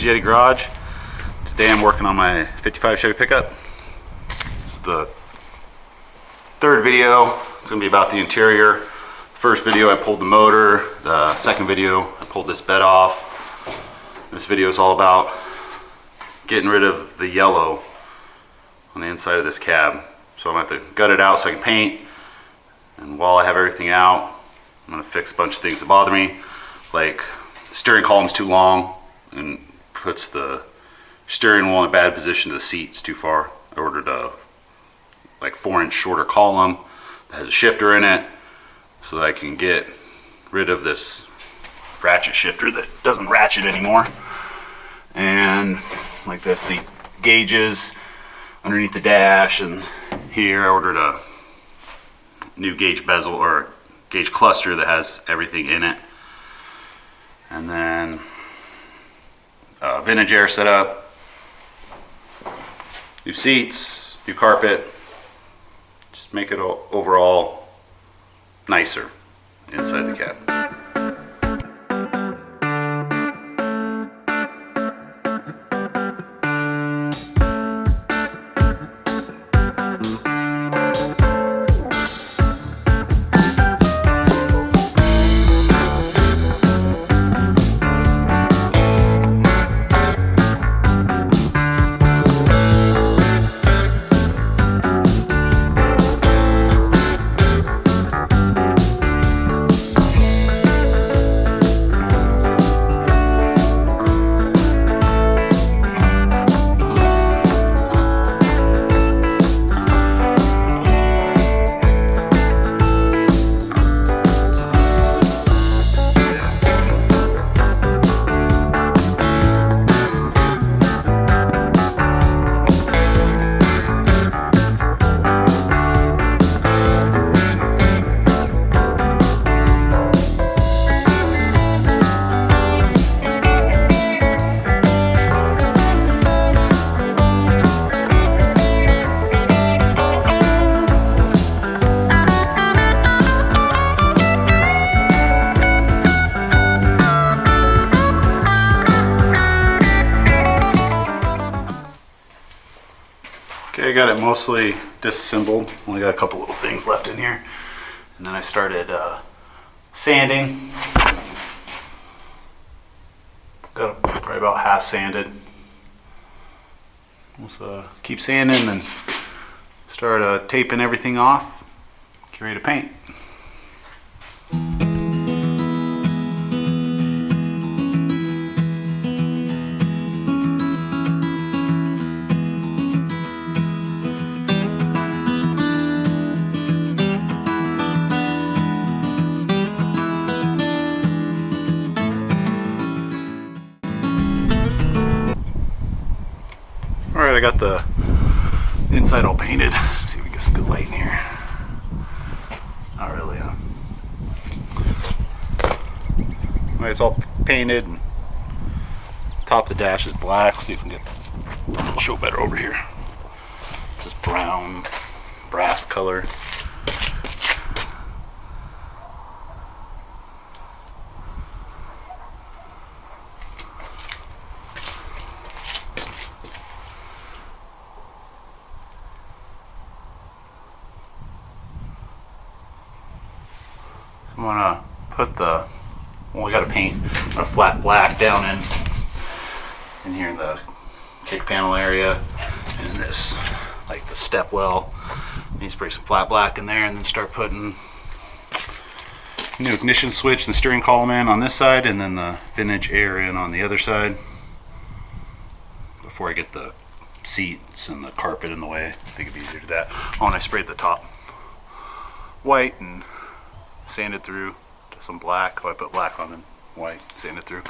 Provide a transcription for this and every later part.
Vintage Yeti Garage. Today I'm working on my 55 Chevy pickup. This is the third video. It's going to be about the interior. First video I pulled the motor. The second video I pulled this bed off. This video is all about getting rid of the yellow on the inside of this cab. So I'm going to have to gut it out so I can paint. And while I have everything out, I'm going to fix a bunch of things that bother me, like the steering column's too long and puts the steering wheel in a bad position to the seats too far. I ordered a like 4-inch shorter column that has a shifter in it so that I can get rid of this ratchet shifter that doesn't ratchet anymore. And like this, the gauges underneath the dash, and here I ordered a new gauge bezel or gauge cluster that has everything in it. And then vintage air setup, new seats, new carpet, just make it overall nicer inside the cab. Okay, I got it mostly disassembled. Only got a couple little things left in here. And then I started sanding. Got it probably about half sanded. Let's keep sanding and start taping everything off. Get ready to paint. Alright, I got the inside all painted. Let's see if we can get some good light in here. Not really, huh? Alright, it's all painted. Top of the dash is black. Let's see if we can get show better over here. It's this brown, brass color. I'm gonna put the, well, we gotta paint a flat black down in here in the kick panel area, and this, like the step well, need to spray some flat black in there, and then start putting new ignition switch and the steering column in on this side, and then the vintage air in on the other side before I get the seats and the carpet in the way. I think it'd be easier to do that. Oh, and I sprayed the top white and sanded through to some black. I put black on the white, sanded through.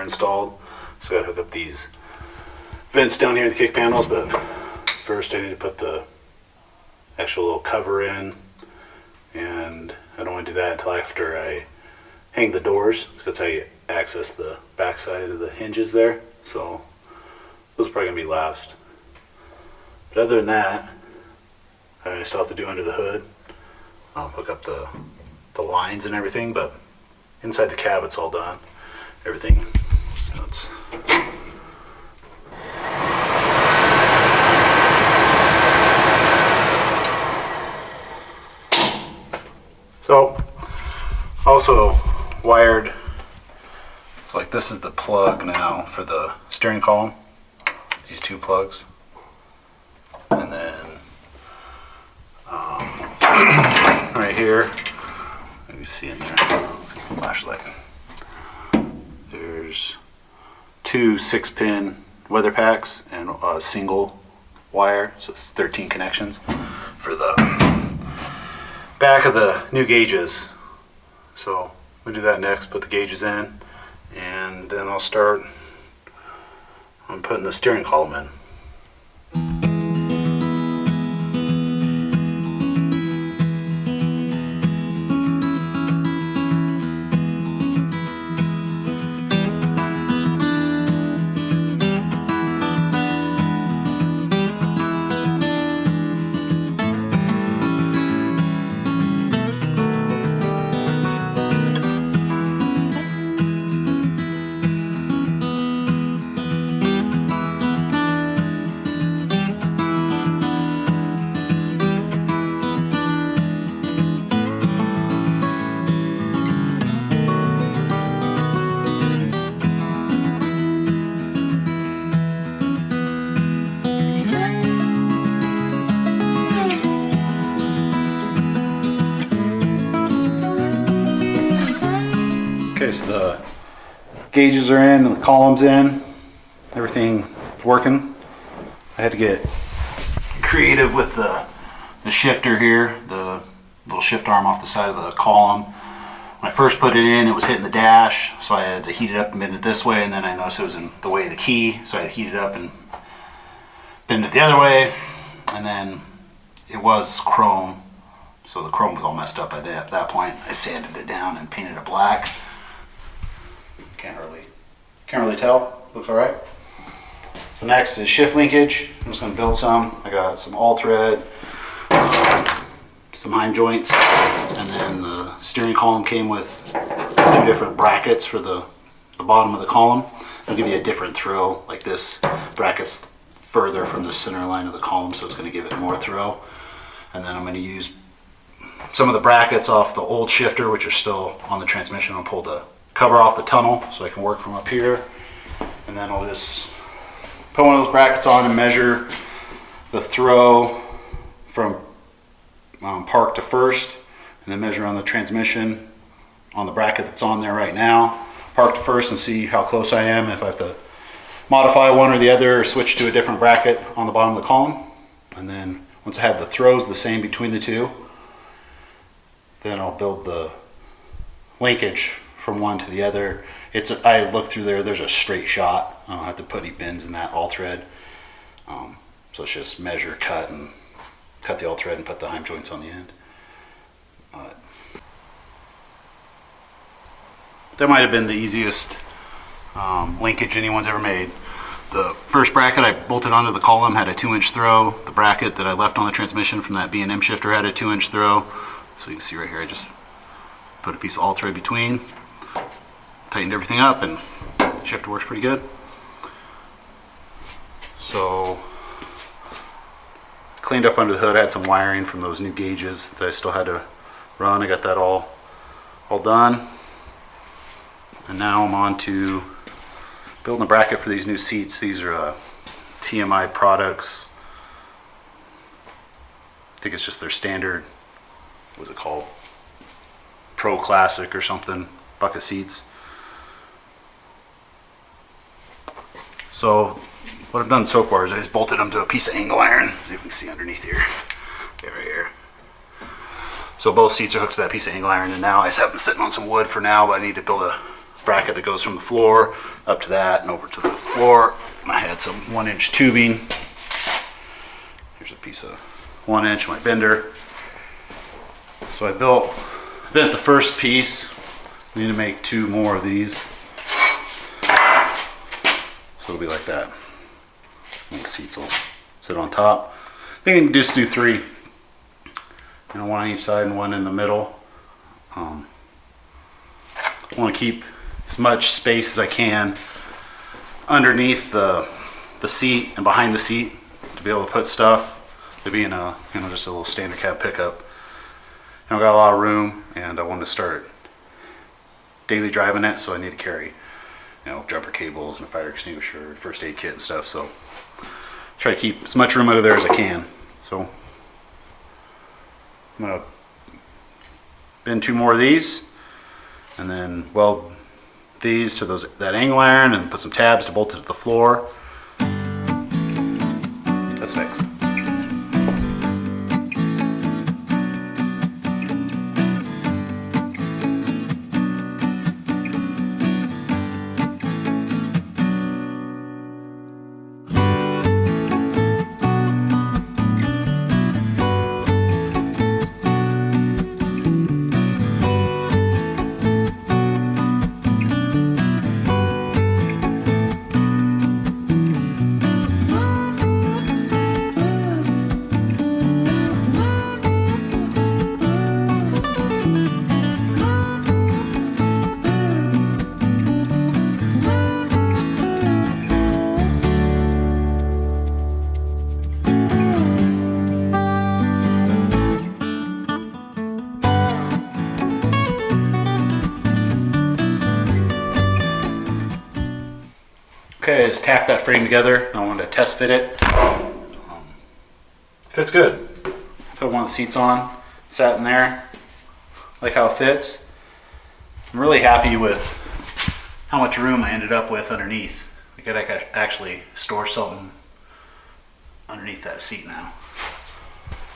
here installed. So I gotta hook up these vents down here in the kick panels, but first I need to put the actual little cover in, and I don't want to do that until after I hang the doors, because that's how you access the back side of the hinges there. So those are probably gonna be last. But other than that, I still have to do under the hood, hook up the lines and everything, but inside the cab it's all done. Everything, you know, it's so also wired. So like this is the plug now for the steering column. These two plugs, and then right here, let me see in there, flashlight. There's two 6-pin weather packs and a single wire, so it's 13 connections for the back of the new gauges. So we'll do that next, put the gauges in, and then I'll start on putting the steering column in. Okay, so the gauges are in and the column's in. Everything's working. I had to get creative with the shifter here, the little shift arm off the side of the column. When I first put it in, it was hitting the dash, so I had to heat it up and bend it this way, and then I noticed it was in the way of the key, so I had to heat it up and bend it the other way. And then it was chrome, so the chrome was all messed up at that point. I sanded it down and painted it black. Can't really tell. Looks all right. So next is shift linkage. I'm just going to build some. I got some all thread, some heim joints, and then the steering column came with 2 different brackets for the bottom of the column. They'll give you a different throw. Like this bracket's further from the center line of the column, so it's going to give it more throw. And then I'm going to use some of the brackets off the old shifter, which are still on the transmission. I'll pull the cover off the tunnel so I can work from up here, and then I'll just put one of those brackets on and measure the throw from park to first, and then measure on the transmission on the bracket that's on there right now, park to first, and see how close I am, if I have to modify one or the other or switch to a different bracket on the bottom of the column. And then once I have the throws the same between the two, then I'll build the linkage from one to the other. I look through there, there's a straight shot. I don't have to put any bends in that all thread. So it's just measure, cut the all thread and put the heim joints on the end. That might have been the easiest linkage anyone's ever made. The first bracket I bolted onto the column had a 2-inch throw. The bracket that I left on the transmission from that B&M shifter had a 2-inch throw. So you can see right here, I just put a piece of all thread between, tightened everything up, and the shifter works pretty good. So cleaned up under the hood. I had some wiring from those new gauges that I still had to run. I got that all done. And now I'm on to building a bracket for these new seats. These are TMI products. I think it's just their standard, what's it called? Pro Classic or something, bucket seats. So what I've done so far is I just bolted them to a piece of angle iron. See if we can see underneath here. Okay, right here. So both seats are hooked to that piece of angle iron, and now I just have them sitting on some wood for now, but I need to build a bracket that goes from the floor up to that and over to the floor. I had some 1-inch tubing. Here's a piece of 1-inch, my bender. So I bent the first piece. I need to make 2 more of these. So it'll be like that. And the seats will sit on top. I think I can just do 3. You know, 1 on each side and 1 in the middle. I want to keep as much space as I can underneath the seat and behind the seat to be able to put stuff. To be in a, you know, just a little standard cab pickup. I got a lot of room, and I want to start daily driving it, so I need to carry, you know, jumper cables and a fire extinguisher, first aid kit and stuff. So try to keep as much room out of there as I can. So I'm gonna bend 2 more of these, and then weld these to that angle iron, and put some tabs to bolt it to the floor. That's next. Okay, just tack that frame together. I wanted to test fit it. Fits good. Put one of the seats on, sat in there, like how it fits. I'm really happy with how much room I ended up with underneath. I could actually store something underneath that seat now.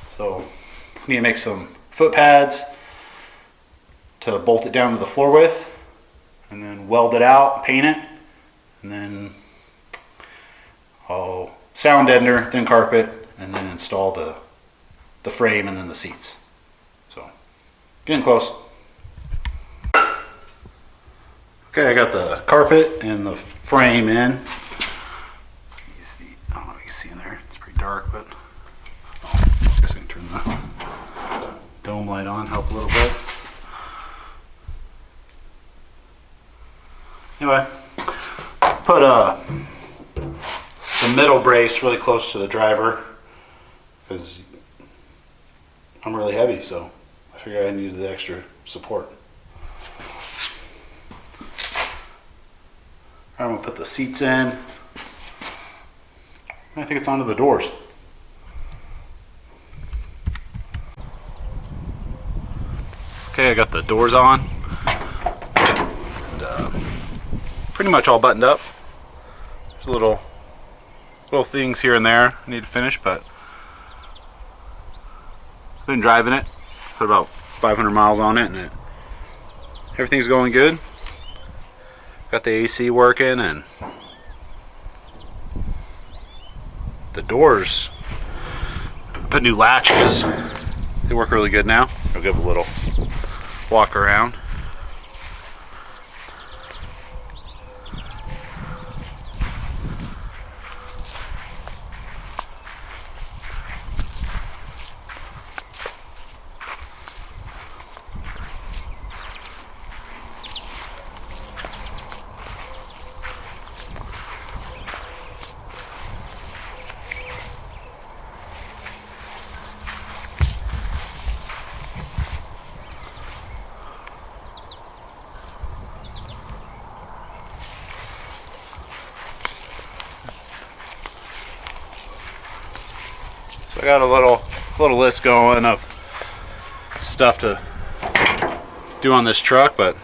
So I need to make some foot pads to bolt it down to the floor with, and then weld it out, paint it, and then I'll sound deadener, thin carpet, and then install the frame and then the seats. So getting close. Okay, I got the carpet and the frame in. You see, I don't know if you can see in there. It's pretty dark, but I guess I can turn the dome light on, help a little bit. Anyway, put the middle brace really close to the driver because I'm really heavy, so I figured I needed the extra support. I'm going to put the seats in. I think it's onto the doors. Okay, I got the doors on. And, pretty much all buttoned up. There's little things here and there I need to finish, but I've been driving it. Put about 500 miles on it, and everything's going good. Got the AC working, and the doors, put new latches. They work really good now. I'll give a little walk around. So I got a little list going of stuff to do on this truck, but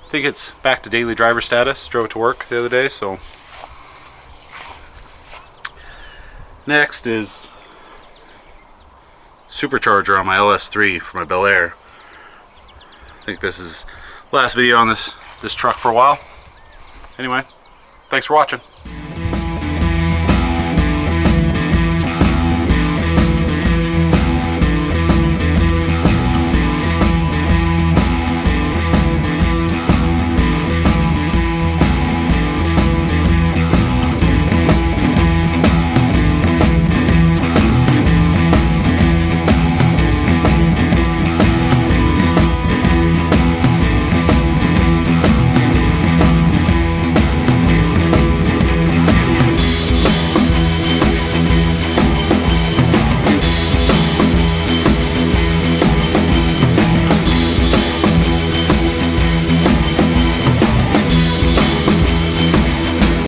I think it's back to daily driver status. Drove it to work the other day, so next is supercharger on my LS3 for my Bel Air. I think this is last video on this truck for a while. Anyway, thanks for watching.